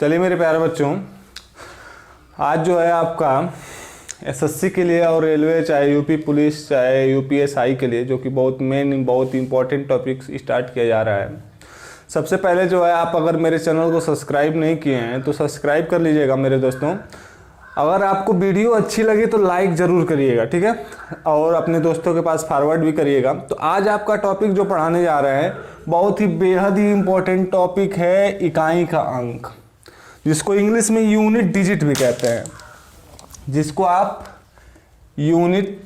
चलिए मेरे प्यारे बच्चों, आज जो है आपका एसएससी के लिए और रेलवे चाहे यूपी पुलिस चाहे यूपीएसआई के लिए, जो कि बहुत इंपॉर्टेंट टॉपिक स्टार्ट किया जा रहा है। सबसे पहले जो है, आप अगर मेरे चैनल को सब्सक्राइब नहीं किए हैं तो सब्सक्राइब कर लीजिएगा मेरे दोस्तों। अगर आपको वीडियो अच्छी लगी तो लाइक ज़रूर करिएगा, ठीक है, और अपने दोस्तों के पास फॉरवर्ड भी करिएगा। तो आज आपका टॉपिक जो पढ़ाने जा रहे हैं बहुत ही बेहद ही इम्पोर्टेंट टॉपिक है, इकाई का अंक, जिसको इंग्लिश में यूनिट डिजिट भी कहते हैं, जिसको आप यूनिट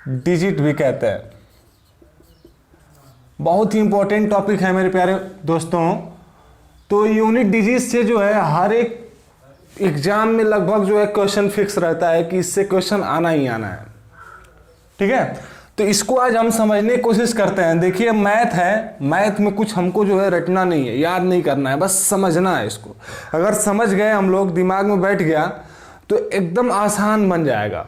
डिजिट भी कहते हैं। बहुत ही इंपॉर्टेंट टॉपिक है मेरे प्यारे दोस्तों। तो यूनिट डिजिट से जो है हर एक एग्जाम में लगभग जो है क्वेश्चन फिक्स रहता है कि इससे क्वेश्चन आना ही आना है, ठीक है। तो इसको आज हम समझने की कोशिश करते हैं। देखिए मैथ है, मैथ में कुछ हमको जो है रटना नहीं है, याद नहीं करना है, बस समझना है इसको। अगर समझ गए हम लोग, दिमाग में बैठ गया तो एकदम आसान बन जाएगा।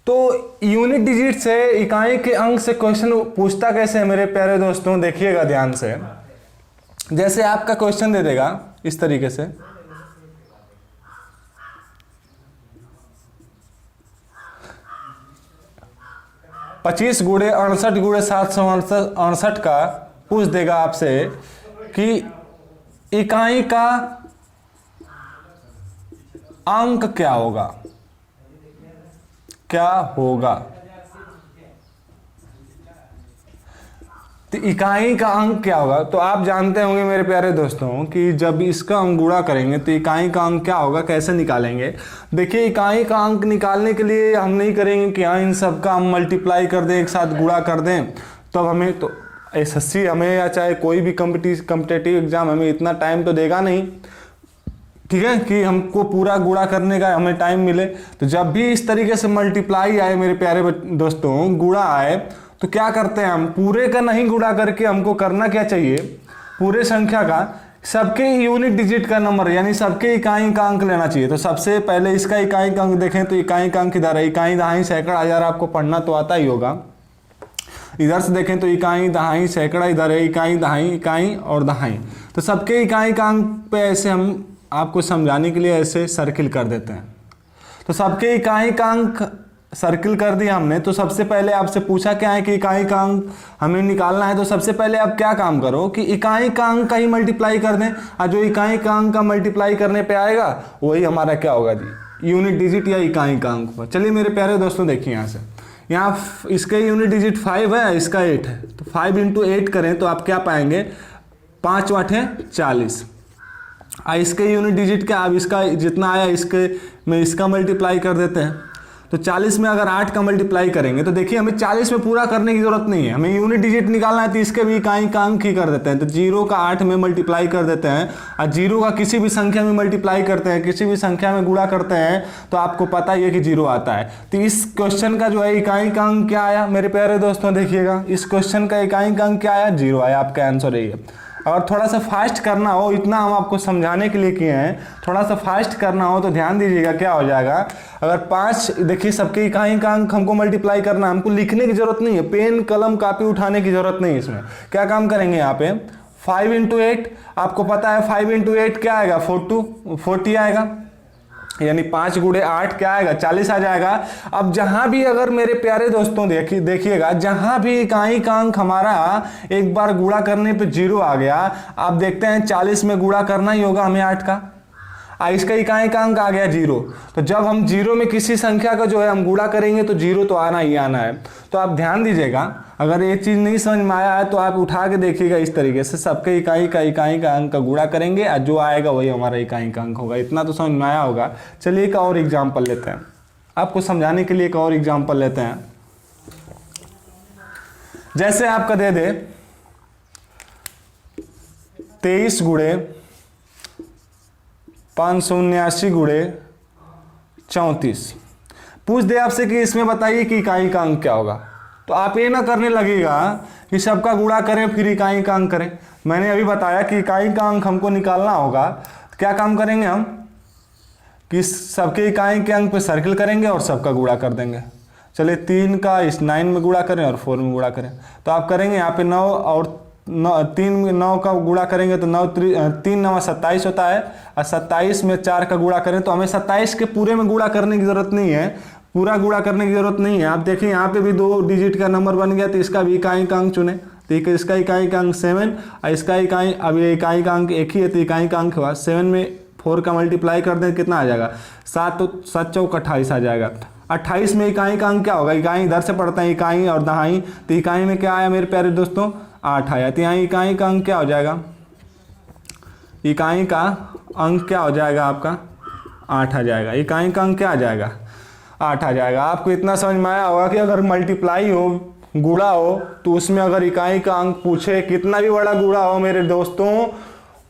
तो यूनिट डिजिट से, इकाई के अंक से क्वेश्चन पूछता कैसे है मेरे प्यारे दोस्तों, देखिएगा ध्यान से। जैसे आपका क्वेश्चन दे देगा इस तरीके से, पच्चीस गुणे 68 गुणे 768 का पूछ देगा आपसे कि इकाई का अंक क्या होगा, क्या होगा। तो इकाई का अंक क्या होगा, तो आप जानते होंगे मेरे प्यारे दोस्तों कि जब इसका अंक गुणा करेंगे तो इकाई का अंक क्या होगा, कैसे निकालेंगे। देखिए इकाई का अंक निकालने के लिए हम नहीं करेंगे कि हाँ इन सब का हम मल्टीप्लाई कर दें, एक साथ गुणा कर दें, तब हमें तो एसएससी हमें या चाहे कोई भी कॉम्पिटिटिव एग्जाम हमें इतना टाइम तो देगा नहीं, ठीक है, कि हमको पूरा गुणा करने का हमें टाइम मिले। तो जब भी इस तरीके से मल्टीप्लाई आए मेरे प्यारे दोस्तों, गुणा आए, तो क्या करते हैं हम, पूरे का नहीं गुणा करके हमको करना क्या चाहिए, पूरे संख्या का सबके यूनिट डिजिट का नंबर यानी सबके इकाई का अंक लेना चाहिए। तो सबसे पहले इसका इकाई का अंक देखें तो इकाई का अंक इधर है, इकाई दहाई सैकड़ा हजार, आपको पढ़ना तो आता ही होगा। इधर से देखें तो इकाई दहाई सैकड़ा इधर है, इकाई दहाई, इकाई और दहाई। तो सबके इकाई का अंक पे ऐसे हम आपको समझाने के लिए ऐसे सर्किल कर देते हैं। तो सबके इकाई का अंक सर्किल कर दिया हमने। तो सबसे पहले आपसे पूछा क्या है कि इकाई का अंक हमें निकालना है। तो सबसे पहले आप क्या काम करो कि इकाई का अंक का ही मल्टीप्लाई कर दें, और जो इकाई का अंक का मल्टीप्लाई करने पे आएगा वही हमारा क्या होगा जी, यूनिट डिजिट या इकाई का अंक पर। चलिए मेरे प्यारे दोस्तों देखिए यहाँ से, यहाँ इसके यूनिट डिजिट 5 है, इसका 8 है। तो 5 × 8 करें तो आप क्या पाएंगे, 5 × 8 = 40। इसके यूनिट डिजिट क्या, अब इसका जितना आया इसके में इसका मल्टीप्लाई कर देते हैं। तो 40 में अगर 8 का मल्टीप्लाई करेंगे तो देखिए हमें 40 में पूरा करने की जरूरत नहीं है, हमें यूनिट डिजिट निकालना है। तो इसके भी इकाई का अंक ही कर देते हैं। तो 0 का 8 में मल्टीप्लाई कर देते हैं, और 0 का किसी भी संख्या में मल्टीप्लाई करते हैं, किसी भी संख्या में गुणा करते हैं, तो आपको पता ही है कि 0 आता है। तो इस क्वेश्चन का जो है इकाई का अंक क्या आया मेरे प्यारे दोस्तों, देखिएगा इस क्वेश्चन का इकाई का अंक क्या आया, 0 आया। आपका आंसर यही है। अगर थोड़ा सा फास्ट करना हो, इतना हम आपको समझाने के लिए किए हैं, थोड़ा सा फास्ट करना हो तो ध्यान दीजिएगा क्या हो जाएगा। अगर 5, देखिए सबके इकाई का अंक हमको मल्टीप्लाई करना, हमको लिखने की जरूरत नहीं है, पेन कलम कापी उठाने की जरूरत नहीं है। इसमें क्या काम करेंगे, यहाँ पे 5 × 8, आपको पता है 5 × 8 क्या आएगा, 40 आएगा, यानी 5 × 8 क्या आएगा, 40 आ जाएगा। अब जहां भी अगर मेरे प्यारे दोस्तों देखिएगा, जहां भी इकाई का अंक हमारा एक बार गुणा करने पे 0 आ गया, आप देखते हैं 40 में गुणा करना ही होगा हमें 8 का, इसका इकाई का अंक आ गया 0। तो जब हम 0 में किसी संख्या का जो है हम गुणा करेंगे तो 0 तो आना ही आना है। तो आप ध्यान दीजिएगा, अगर ये चीज़ नहीं समझ में आया है तो आप उठा के देखिएगा इस तरीके से, सबके इकाई का अंक का गुणा करेंगे और जो आएगा वही हमारा इकाई का अंक होगा। इतना तो समझ में आया होगा। चलिए एक और एग्जाम्पल लेते हैं, आपको समझाने के लिए एक और एग्जाम्पल लेते हैं। जैसे आपका दे दे 23 गुणे 579 गुणे 34, पूछ दे आपसे कि इसमें बताइए कि इकाई का अंक क्या होगा। तो आप ये ना करने लगेगा कि सबका गुणा करें फिर इकाई का अंक करें। मैंने अभी बताया कि इकाई का अंक हमको निकालना होगा, तो क्या काम करेंगे हम कि सबके इकाई के अंक पे सर्किल करेंगे और सबका गुणा कर देंगे। चलिए 3 का इस 9 में गुणा करें और 4 में गुणा करें, तो आप करेंगे यहाँ पे 9 और 9 का गुणा करेंगे तो 3 9 27 होता है, और 27 में 4 का गुणा करें तो हमें 27 के पूरे में गुणा करने की जरूरत नहीं है, पूरा गुणा करने की जरूरत नहीं है। आप देखिए यहाँ पे भी 2 डिजिट का नंबर बन गया, तो इसका भी इकाई का अंक चुने, तो इसका इकाई का अंक 7 और इसका इकाई, अब ये इकाई का अंक एक ही है तो इकाई का अंक हुआ 7 में 4 का मल्टीप्लाई कर दें कितना आ जाएगा 7, तो 7 चौक 28 आ जाएगा। 28 में इकाई का अंक क्या होगा, इकाई इधर से पढ़ते हैं इकाई और दहाई, तो इकाई में क्या आया मेरे प्यारे दोस्तों 8 आया, तो यहाँ इकाई का अंक क्या हो जाएगा, इकाई का अंक क्या हो जाएगा आपका 8 आ जाएगा, इकाई का अंक क्या आ जाएगा 8 आ जाएगा। आपको इतना समझ में आया होगा कि अगर मल्टीप्लाई हो, गुणा हो, तो उसमें अगर इकाई का अंक पूछे, कितना भी बड़ा गुणा हो मेरे दोस्तों,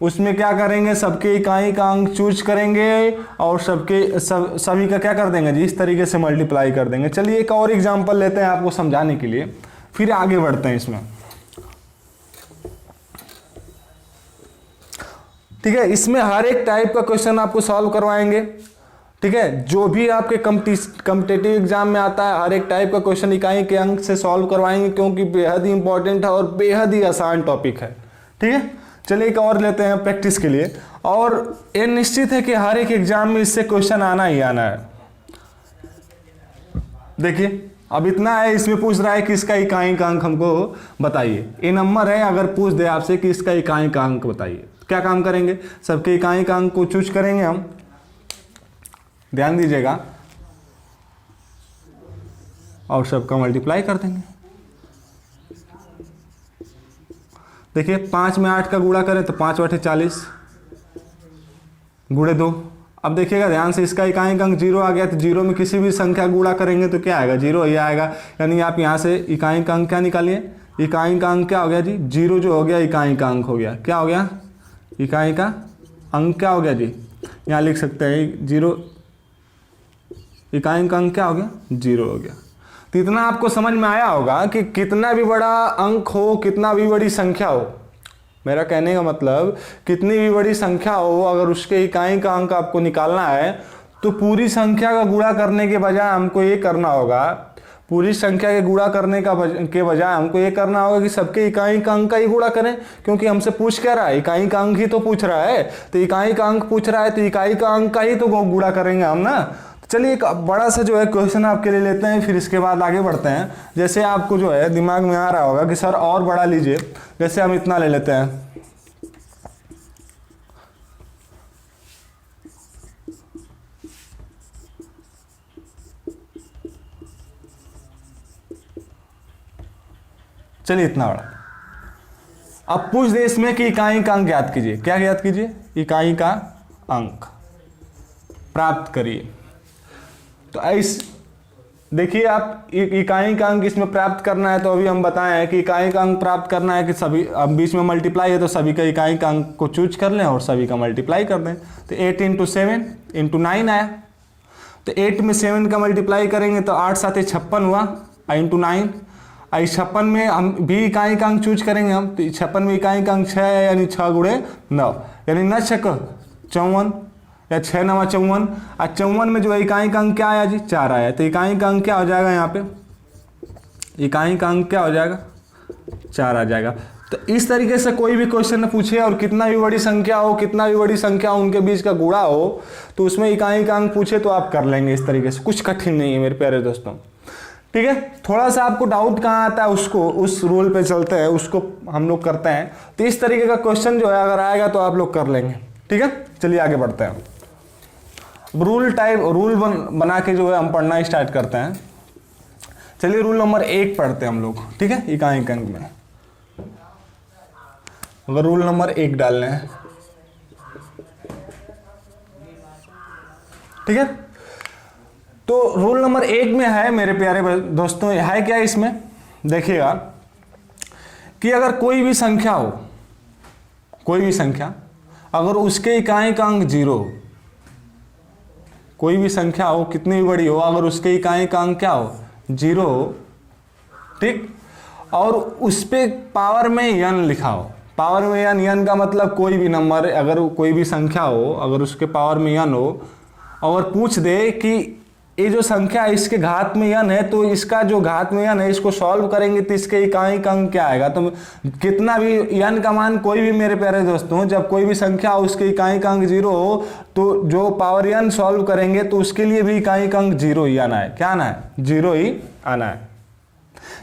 उसमें क्या करेंगे, सबके इकाई का अंक चूज करेंगे और सभी का क्या कर देंगे जी, इस तरीके से मल्टीप्लाई कर देंगे। चलिए एक और एग्जांपल लेते हैं आपको समझाने के लिए, फिर आगे बढ़ते हैं इसमें। ठीक है, इसमें हर एक टाइप का क्वेश्चन आपको सॉल्व करवाएंगे। ठीक है, जो भी आपके कॉम्पिटिटिव एग्जाम में आता है, हर एक टाइप का क्वेश्चन इकाई के अंक से सॉल्व करवाएंगे, क्योंकि बेहद ही इंपॉर्टेंट है और बेहद ही आसान टॉपिक है। ठीक है, चलिए एक और लेते हैं प्रैक्टिस के लिए, और ये निश्चित है कि हर एक एग्जाम में इससे क्वेश्चन आना ही आना है। देखिए अब इतना है, इसमें पूछ रहा है कि इसका इकाई का अंक हमको बताइए, ये नंबर है, अगर पूछ दे आपसे कि इसका इकाई का अंक बताइए, क्या काम करेंगे, सबके इकाई का अंक को चूज करेंगे हम, ध्यान दीजिएगा, और सबका मल्टीप्लाई कर देंगे। देखिए 5 में 8 का गुणा करें तो 5 बटे 40 गुणे 2। अब देखिएगा ध्यान से, इसका इकाई का अंक 0 आ गया, तो 0 में किसी भी संख्या गुणा करेंगे तो क्या आएगा, 0 ही आएगा। यानी आप यहाँ से इकाई का अंक क्या निकालिए, इकाई का अंक क्या हो गया जी, 0 जो हो गया इकाई का अंक हो गया, क्या हो गया, इकाई का अंक क्या हो गया जी, यहाँ लिख सकते हैं 0, इकाई का अंक क्या हो गया 0 हो गया। तो इतना आपको समझ में आया होगा कि कितना भी बड़ा अंक हो, कितना भी बड़ी संख्या हो, मेरा कहने का मतलब कितनी भी बड़ी संख्या हो, अगर उसके इकाई का अंक आपको निकालना है तो पूरी संख्या का गुणा करने के बजाय हमको ये करना होगा, पूरी संख्या के गुणा करने के बजाय हमको ये करना होगा कि सबके इकाई का अंक का ही गुणा करें, क्योंकि हमसे पूछ क्या रहा है, इकाई का अंक ही तो पूछ रहा है, तो इकाई का अंक पूछ रहा है तो इकाई का अंक का ही तो गुणा करेंगे हम ना। चलिए एक बड़ा सा जो है क्वेश्चन आपके लिए लेते हैं, फिर इसके बाद आगे बढ़ते हैं। जैसे आपको जो है दिमाग में आ रहा होगा कि सर और बड़ा लीजिए, जैसे हम इतना ले लेते हैं, चलिए इतना बड़ा। अब पूछ दे इसमें कि इकाई का अंक ज्ञात कीजिए, क्या ज्ञात कीजिए, इकाई का अंक प्राप्त करिए। तो इस देखिए आप इकाई का अंक इसमें प्राप्त करना है, तो अभी हम बताए हैं कि इकाई का अंक प्राप्त करना है कि सभी, अब बीच में मल्टीप्लाई है तो सभी का इकाई का अंक को चूज कर लें और सभी का मल्टीप्लाई कर दें। तो 8 × 7 × 9 आया, तो 8 में 7 का मल्टीप्लाई करेंगे तो 8 7 56 हुआ, × 9। 56 में हम भी इकाई का अंक चूज करेंगे हम, तो 56 में इकाई का अंक 6 है, यानी 6 × 9, यानी 9 × 6 54 या 6 × 9 54। और 54 में जो है इकाई का अंक क्या आया जी 4 आया, तो इकाई का अंक क्या हो जाएगा, यहाँ पे इकाई का अंक क्या हो जाएगा 4 आ जाएगा। तो इस तरीके से कोई भी क्वेश्चन पूछे और कितना भी बड़ी संख्या हो, कितना भी बड़ी संख्या हो, उनके बीच का गुणा हो, तो उसमें इकाई का अंक पूछे तो आप कर लेंगे इस तरीके से, कुछ कठिन नहीं है मेरे प्यारे दोस्तों। ठीक है, थोड़ा सा आपको डाउट कहाँ आता है उसको, उस रूल पे चलते हैं, उसको हम लोग करते हैं। तो इस तरीके का क्वेश्चन जो है अगर आएगा तो आप लोग कर लेंगे। ठीक है, चलिए आगे बढ़ते हैं। रूल बना के जो है हम पढ़ना स्टार्ट करते हैं। चलिए रूल नंबर 1 पढ़ते हैं हम लोग। ठीक है, इकाई का अंक में अगर रूल नंबर 1 डालने हैं, ठीक है, तो रूल नंबर 1 में है मेरे प्यारे दोस्तों, है क्या इसमें, देखिएगा कि अगर कोई भी संख्या हो, कोई भी संख्या अगर उसके इकाई का अंक 0, कोई भी संख्या हो कितनी भी बड़ी हो, अगर उसके इकाई का अंक क्या हो 0 हो, ठीक, और उस पे पावर में n लिखा हो, पावर में n का मतलब कोई भी नंबर, अगर कोई भी संख्या हो अगर उसके पावर में n हो, और पूछ दे कि ये जो संख्या है इसके घात में n है, तो इसका जो घात में n है इसको सॉल्व करेंगे तो इसके इकाई अंक क्या आएगा। तो कितना भी n का मान कोई भी मेरे प्यारे दोस्तों, जब कोई भी संख्या हो उसके इकाई अंक 0 हो तो जो पावर n सॉल्व करेंगे तो उसके लिए भी इकाई अंक 0 ही आना है। क्या आना है? 0 ही आना है।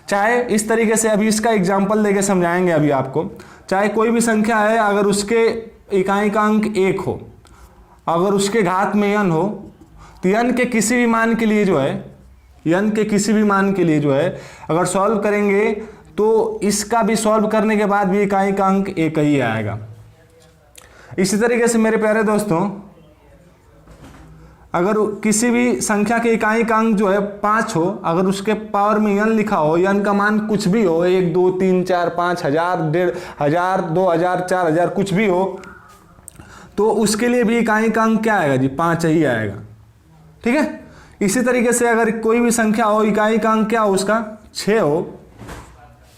चाहे इस तरीके से अभी इसका एग्जाम्पल देके समझाएंगे अभी आपको। चाहे कोई भी संख्या है, अगर उसके इकाई का अंक 1 हो, अगर उसके घात में n हो, तो n के किसी भी मान के लिए जो है, n के किसी भी मान के लिए जो है अगर सॉल्व करेंगे तो इसका भी सॉल्व करने के बाद भी इकाई का अंक 1 ही आएगा। इसी तरीके से मेरे प्यारे दोस्तों, अगर किसी भी संख्या के इकाई का अंक जो है 5 हो, अगर उसके पावर में n लिखा हो, n का मान कुछ भी हो, 1 2 3 4 5 1000 1500 2000 4000 कुछ भी हो, तो उसके लिए भी इकाई का अंक क्या आएगा जी? 5 ही आएगा। ठीक है। इसी तरीके से अगर कोई भी संख्या हो, इकाई का अंक क्या हो उसका? 6 हो।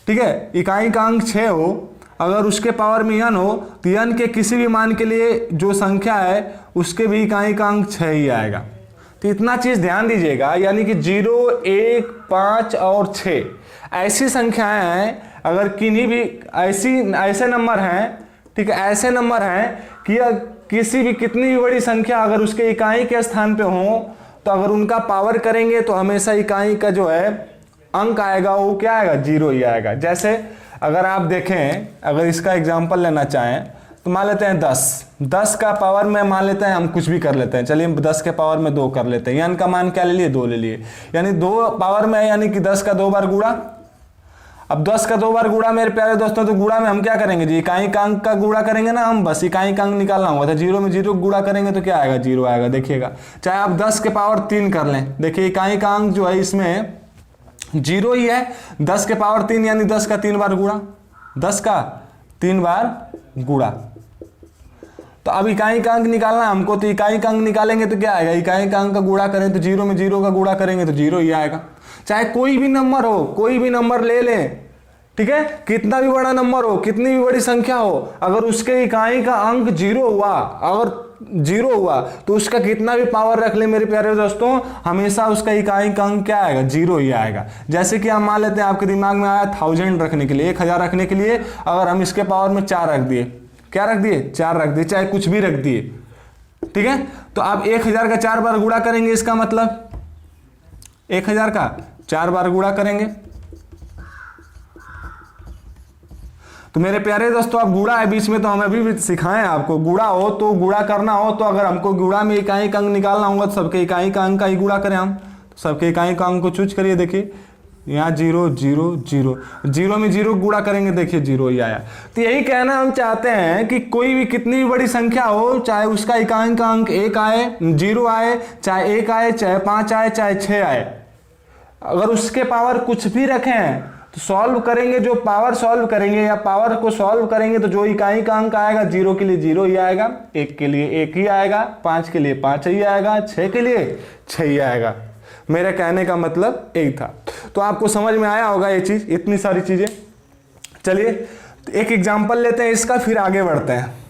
ठीक है, इकाई का अंक 6 हो, अगर उसके पावर में n हो तो n के किसी भी मान के लिए जो संख्या है उसके भी इकाई का अंक 6 ही आएगा। तो इतना चीज ध्यान दीजिएगा, यानी कि 0 1 5 और 6 ऐसी संख्याएं हैं, अगर किन्हीं भी ऐसे नंबर हैं, ठीक है, ऐसे नंबर हैं कि किसी भी कितनी भी बड़ी संख्या अगर उसके इकाई के स्थान पे हो तो अगर उनका पावर करेंगे तो हमेशा इकाई का जो है अंक आएगा वो क्या आएगा? 0 ही आएगा। जैसे अगर आप देखें, अगर इसका एग्जांपल लेना चाहें तो मान लेते हैं 10 का पावर में मान लेते हैं, हम कुछ भी कर लेते हैं, चलिए 10 के पावर में 2 कर लेते हैं। n का मान क्या ले लिए? 2 ले लिए, यानी 2 पावर में है, यानी कि 10 का 2 बार गुणा। अब 10 का 2 बार गुणा मेरे प्यारे दोस्तों, तो गुणा में हम क्या करेंगे जी? इकाई का अंक का गुणा करेंगे ना, हम बस इकाई का अंक निकालना होगा। तो 0 में 0 गुणा करेंगे तो क्या आएगा? 0 आएगा। देखिएगा, चाहे आप 10 के पावर 3 कर लें, देखिए इकाई का अंक जो है इसमें 0 ही है। 10 के पावर 3 यानी 10 का 3 बार गुणा, 10 का 3 बार गुणा। तो अब इकाई का अंक निकालना हमको, तो इकाई का अंक निकालेंगे तो क्या आएगा? इकाई का अंक का गुणा करें तो 0 में 0 का गुणा करेंगे तो 0 ही आएगा। चाहे कोई भी नंबर हो, कोई भी नंबर ले लें, ठीक है, कितना भी बड़ा नंबर हो, कितनी भी बड़ी संख्या हो, अगर उसके इकाई का अंक 0 हुआ, अगर 0 हुआ तो उसका कितना भी पावर रख ले मेरे प्यारे दोस्तों, हमेशा उसका इकाई का अंक क्या आएगा? 0 ही आएगा। जैसे कि हम मान लेते हैं, आपके दिमाग में आया 1000 रखने के लिए, 1000 रखने के लिए अगर हम इसके पावर में 4 रख दिए, क्या रख दिए? 4 रख दिए, चाहे कुछ भी रख दिए, ठीक है। तो आप 1000 का 4 बार गुणा करेंगे, इसका मतलब 1000 का 4 बार गुणा करेंगे। तो मेरे प्यारे दोस्तों, अब गुणा है बीच में, तो हम अभी भी सिखाएं आपको, गुणा हो तो गुणा करना हो तो अगर हमको गुणा में इकाई का अंक निकालना होगा तो सबके इकाई का अंक का ही गुणा करें हम। तो सबके इकाई का अंक को चूज करिए, देखिए यहाँ 0 0 0, 0 में 0 गुणा करेंगे, देखिए 0 ही आया। तो यही कहना हम चाहते हैं कि कोई भी कितनी भी बड़ी संख्या हो, चाहे उसका इकाई का अंक 1 आए, 0 आए, चाहे 1 आए, चाहे 5 आए, चाहे 6 आए, अगर उसके पावर कुछ भी रखें तो सॉल्व करेंगे, जो पावर सॉल्व करेंगे या पावर को सॉल्व करेंगे तो जो इकाई का अंक आएगा 0 के लिए 0 ही आएगा, 1 के लिए 1 ही आएगा, 5 के लिए 5 ही आएगा, 6 के लिए 6 ही आएगा। मेरे कहने का मतलब यही था। तो आपको समझ में आया होगा ये चीज, इतनी सारी चीजें। चलिए एक एग्जांपल लेते हैं इसका, फिर आगे बढ़ते हैं।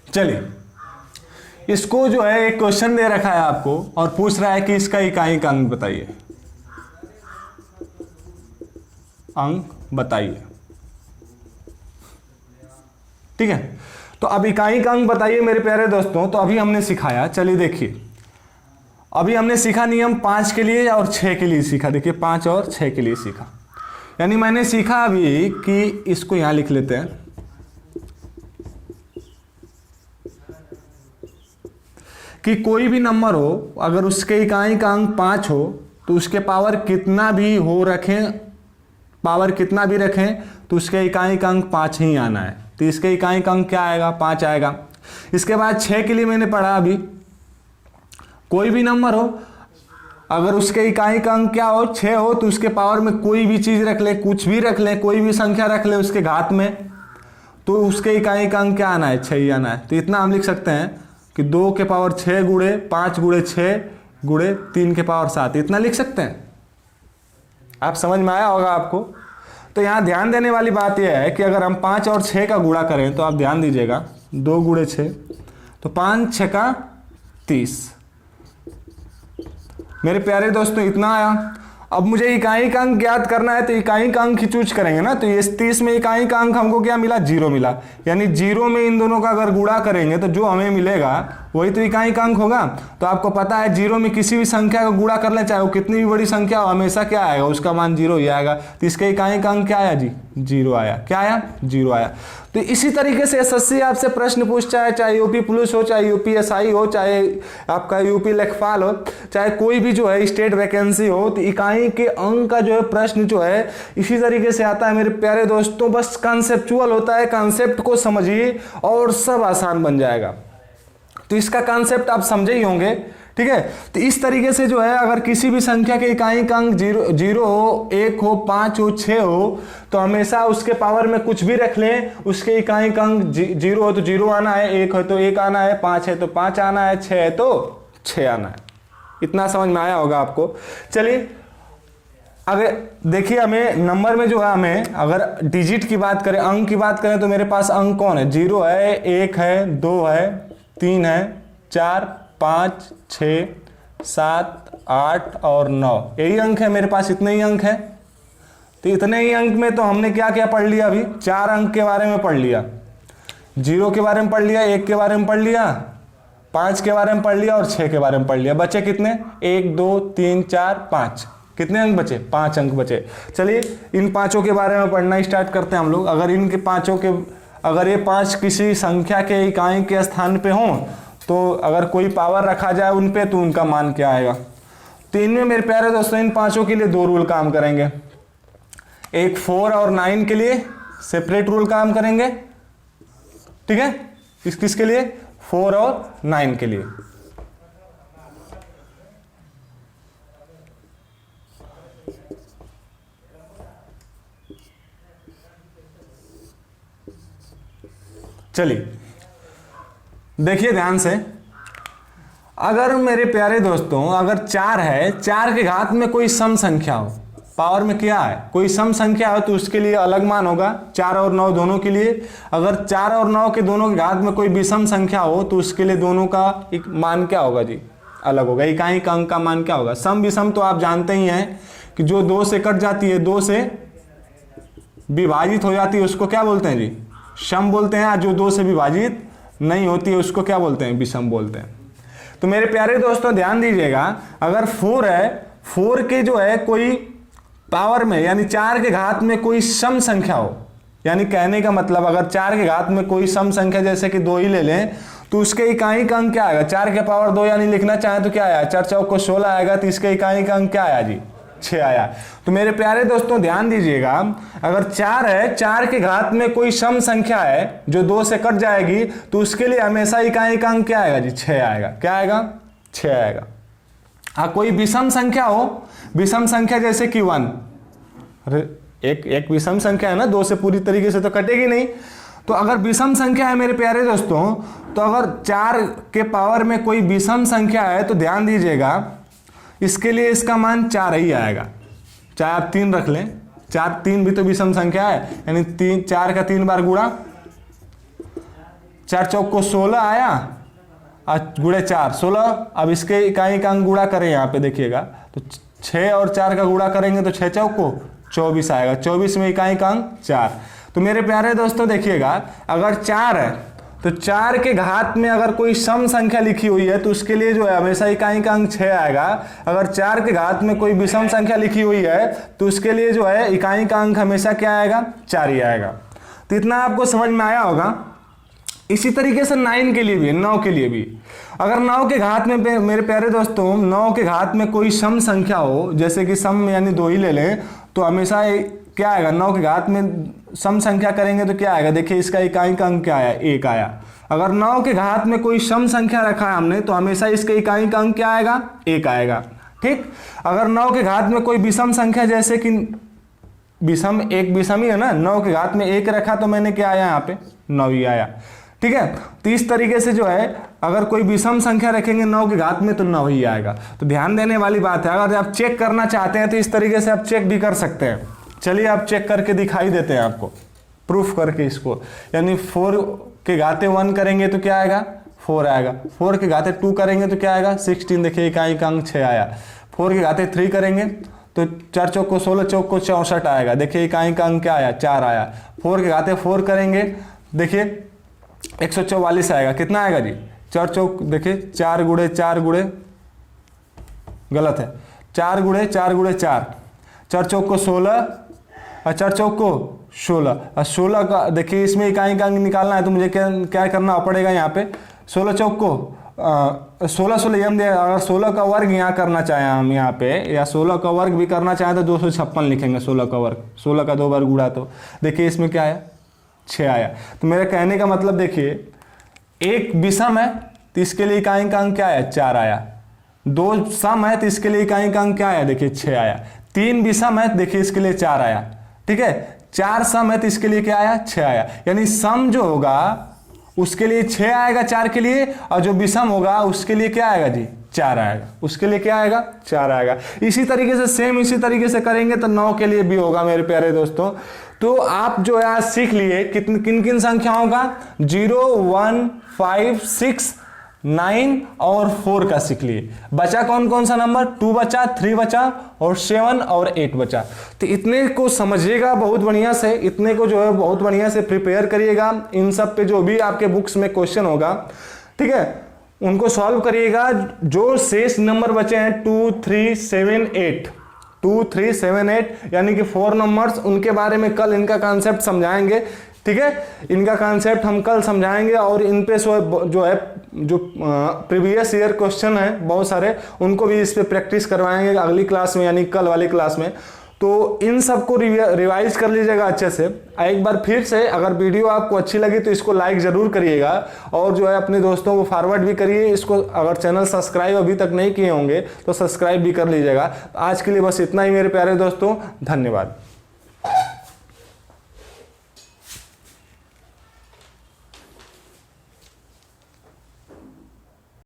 चलिए, इसको जो है एक क्वेश्चन दे रखा है आपको और पूछ रहा है कि इसका इकाई का अंक बताइए, अंक बताइए, ठीक है। तो अब इकाई का अंक बताइए मेरे प्यारे दोस्तों। तो अभी हमने सिखाया, चलिए देखिए, अभी हमने सीखा नियम 5 के लिए और 6 के लिए सीखा। देखिए 5 और 6 के लिए सीखा, यानी मैंने सीखा अभी कि इसको यहां लिख लेते हैं कि कोई भी नंबर हो, अगर उसके इकाई का अंक 5 हो तो उसके पावर कितना भी हो रखें, पावर कितना भी रखें तो उसके इकाई का अंक 5 ही आना है। तो इसके इकाई का अंक क्या आएगा? 5 आएगा। इसके बाद 6 के लिए मैंने पढ़ा अभी, कोई भी नंबर हो, अगर उसके इकाई का अंक क्या हो, 6 हो, तो उसके पावर में कोई भी चीज रख ले, कुछ भी रख ले, कोई भी संख्या रख ले उसके घात में, तो उसके इकाई का अंक क्या आना है, 6 ही आना है। तो इतना हम लिख सकते हैं कि 2 के पावर 6 गुणे 5 गुणे 6 गुणे 3 के पावर 7, इतना लिख सकते हैं। आप समझ में आया होगा आपको। तो यहाँ ध्यान देने वाली बात यह है कि अगर हम 5 और 6 का गुणा करें तो आप ध्यान दीजिएगा, 2 गुणे 6 तो 5 6 का 30। मेरे प्यारे दोस्तों इतना आया। अब मुझे इकाई का अंक ज्ञात करना है तो इकाई का अंक ही चूज करेंगे ना। तो ये 30 में इकाई का अंक हमको क्या मिला, 0 मिला, यानी 0 में इन दोनों का अगर गुणा करेंगे तो जो हमें मिलेगा वही तो इकाई का अंक होगा। तो आपको पता है 0 में किसी भी संख्या का गुणा कर ले, चाहे वो कितनी भी बड़ी संख्या हो, हमेशा क्या आएगा, उसका मान 0 ही आएगा। तो इसके इकाई का अंक क्या आया जी, 0 आया। क्या आया, 0 आया। तो इसी तरीके से एसएससी आपसे प्रश्न पूछता है, चाहे यूपी पुलिस हो, चाहे यूपीएसआई हो, चाहे आपका यूपी लेखपाल हो, चाहे कोई भी जो है स्टेट वैकेंसी हो, तो इकाई के अंक का जो है प्रश्न जो है इसी तरीके से आता है मेरे प्यारे दोस्तों। बस कॉन्सेप्चुअल होता है, कॉन्सेप्ट को समझिए और सब आसान बन जाएगा। तो इसका कॉन्सेप्ट आप समझे ही होंगे, ठीक है। तो इस तरीके से जो है अगर किसी भी संख्या के इकाई का अंक 0 हो, 1 हो, 5 हो, 6 हो, तो हमेशा उसके पावर में कुछ भी रख लें, उसके इकाई का अंक 0 हो तो 0 आना है, 1 है तो 1 आना है, 5 है तो 5 आना है, 6 है तो 6 आना है। इतना समझ में आया होगा आपको। चलिए अगर देखिए हमें नंबर में जो है, हमें अगर डिजिट की बात करें, अंक की बात करें, तो मेरे पास अंक कौन है, 0 है, 1 है, 2 है, 3 है, 4 5 6 7 8 और 9, यही अंक है मेरे पास, इतने ही अंक है। तो इतने ही अंक में तो हमने क्या क्या पढ़ लिया, अभी 4 अंक के बारे में पढ़ लिया, 0 के बारे में पढ़ लिया, 1 के बारे में पढ़ लिया, 5 के बारे में पढ़ लिया और 6 के बारे में पढ़ लिया। बचे कितने, 1 2 3 4 5, कितने अंक बचे, 5 अंक बचे। चलिए इन पांचों के बारे में पढ़ना स्टार्ट करते हैं हम लोग। अगर इनके पांचों के, अगर ये 5 किसी संख्या के इकाई के स्थान पे हों, तो अगर कोई पावर रखा जाए उन पे, तो उनका मान क्या आएगा। तो इनमें मेरे प्यारे दोस्तों इन पांचों के लिए 2 रूल काम करेंगे। एक 4 और 9 के लिए सेपरेट रूल काम करेंगे, ठीक है। किसके लिए, 4 और 9 के लिए। चलिए देखिए ध्यान से, अगर मेरे प्यारे दोस्तों अगर 4 है, 4 के घात में कोई सम संख्या हो, पावर में क्या है, कोई सम संख्या हो, तो उसके लिए अलग मान होगा 4 और 9 दोनों के लिए। अगर 4 और 9 के दोनों के घात में कोई विषम संख्या हो, तो उसके लिए दोनों का एक मान क्या होगा जी, अलग होगा। इकाई का अंक का मान क्या होगा। सम विषम तो आप जानते ही हैं कि जो 2 से कट जाती है, 2 से विभाजित हो जाती है, उसको क्या बोलते हैं जी, सम बोलते हैं। जो 2 से विभाजित नहीं होती है उसको क्या बोलते हैं, विषम बोलते हैं। तो मेरे प्यारे दोस्तों ध्यान दीजिएगा, अगर 4 है, 4 के जो है कोई पावर में, यानी 4 के घात में कोई सम संख्या हो, यानी कहने का मतलब अगर 4 के घात में कोई सम संख्या, जैसे कि 2 ही ले लें, तो उसके इकाई का अंक क्या आएगा, 4 के पावर 2, यानी लिखना चाहे तो क्या आया, 4 चौक को 16 आएगा, तो इसके इकाई का अंक क्या आया जी, 6 आया। तो मेरे प्यारे दोस्तों ध्यान दीजिएगा, अगर 4 है, 4 के घात में कोई सम संख्या है जो 2 से कट जाएगी, तो उसके लिए हमेशा इकाई का अंक क्या आएगा जी, 6 आएगा। क्या आएगा, 6 आएगा। हाँ कोई विषम संख्या हो, विषम संख्या जैसे कि 1, अरे एक विषम संख्या है ना, 2 से पूरी तरीके से तो कटेगी नहीं। तो अगर विषम संख्या है मेरे प्यारे दोस्तों, तो अगर 4 के पावर में कोई विषम संख्या है, तो ध्यान दीजिएगा इसके लिए इसका मान 4 ही आएगा। चाहे आप 3 रख लें, 3 भी तो विषम संख्या है, यानी 4 का 3 बार गुणा, 4 चौक को 16 आया, गुणे 4 16। अब इसके इकाई का अंक गुणा करें, यहाँ पे देखिएगा, तो 6 और 4 का गुणा करेंगे तो 6 चौक को 24 आएगा, 24 में इकाई का अंक 4। तो मेरे प्यारे दोस्तों देखिएगा, अगर 4 है तो 4 के घात में अगर कोई सम संख्या लिखी हुई है, तो उसके लिए जो है हमेशा इकाई का अंक 6 आएगा। अगर 4 के घात में कोई विषम संख्या लिखी हुई है, तो उसके लिए जो है इकाई का अंक हमेशा क्या आएगा, 4 ही आएगा। तो इतना आपको समझ में आया होगा। इसी तरीके से 9 के लिए भी, 9 के लिए भी, अगर 9 के घात में मेरे प्यारे दोस्तों 9 के घात में कोई सम संख्या हो, जैसे कि सम यानी 2 ही ले लें, तो हमेशा क्या आएगा, 9 के घात में सम संख्या करेंगे तो क्या आएगा, देखिए इसका इकाई का अंक क्या आया, 1 आया। अगर 9 के घात में कोई सम संख्या रखा है हमने, तो हमेशा इसके इकाई का अंक क्या आएगा, 1 आएगा। ठीक। अगर 9 के घात में कोई विषम संख्या, जैसे कि विषम एक विषम ही है ना, 9 के घात में 1 रखा तो मैंने क्या आया यहाँ पे 9 ही आया। ठीक है, तो इस तरीके से जो है अगर कोई विषम संख्या रखेंगे 9 के घात में तो 9 ही आएगा। तो ध्यान देने वाली बात है, अगर आप चेक करना चाहते हैं तो इस तरीके से आप चेक भी कर सकते हैं। चलिए आप चेक करके दिखाई देते हैं आपको, प्रूफ करके इसको। यानी 4 के घाते 1 करेंगे तो क्या आएगा 4 आएगा, 4 के घाते 2 करेंगे तो क्या आएगा 16, देखिए इकाई का अंक 6 आया। 4 के घाते 3 करेंगे तो 4 चौक को 16, चौक को 64 आएगा, देखिए इकाई का अंक क्या आया 4 आया। 4 के घाते 4 करेंगे, देखिए 144 आएगा, कितना आएगा जी 4 चौक, देखिए 4 गुणे 4 गुणे, गलत है, 4 गुणे 4 गुणे 4, 4 चौक को 16 और 4 चौक को 16 और 16 का, देखिए इसमें इकाई का अंक निकालना है तो मुझे क्या करना पड़ेगा यहाँ पे 16 चौक को 16 हम दे, अगर 16 का वर्ग यहाँ करना चाहें हम यहाँ पे, या 16 का वर्ग भी करना चाहें तो 256 लिखेंगे 16 का वर्ग, 16 का 2 वर्ग गुणा, तो देखिए इसमें क्या आया 6 आया। तो मेरे कहने का मतलब देखिए, एक विषम है तो इसके लिए इकाई का अंक क्या आया 4 आया, 2 सम है तो इसके लिए इकाई का अंक क्या आया देखिए 6 आया, 3 विषम है देखिए इसके लिए 4 आया, ठीक है, 4 सम है तो इसके लिए क्या आया 6 आया। यानी सम जो होगा उसके लिए 6 आएगा 4 के लिए, और जो विषम होगा उसके लिए क्या आएगा जी 4 आएगा, उसके लिए क्या आएगा 4 आएगा। इसी तरीके से सेम इसी तरीके से करेंगे तो 9 के लिए भी होगा मेरे प्यारे दोस्तों। तो आप जो है आज सीख लिए किन किन संख्याओं का, 0, 1, 5, 6, 9 और 4 का सीख लिए। बचा कौन कौन सा नंबर, 2 बचा, 3 बचा और 7 और 8 बचा। तो इतने को समझिएगा बहुत बढ़िया से, इतने को जो है बहुत बढ़िया से प्रिपेयर करिएगा। इन सब पे जो भी आपके बुक्स में क्वेश्चन होगा, ठीक है, उनको सॉल्व करिएगा। जो शेष नंबर बचे हैं 2, 3, 7, 8, 2, 3, 7, 8 यानी कि 4 नंबर्स, उनके बारे में कल इनका कॉन्सेप्ट समझाएंगे। ठीक है, इनका कॉन्सेप्ट हम कल समझाएंगे और इन पे जो प्रीवियस ईयर क्वेश्चन है बहुत सारे, उनको भी इस पे प्रैक्टिस करवाएंगे अगली क्लास में, यानी कल वाली क्लास में। तो इन सबको रिवाइज कर लीजिएगा अच्छे से। एक बार फिर से अगर वीडियो आपको अच्छी लगी तो इसको लाइक ज़रूर करिएगा और जो है अपने दोस्तों को फॉरवर्ड भी करिए इसको। अगर चैनल सब्सक्राइब अभी तक नहीं किए होंगे तो सब्सक्राइब भी कर लीजिएगा। आज के लिए बस इतना ही मेरे प्यारे दोस्तों, धन्यवाद।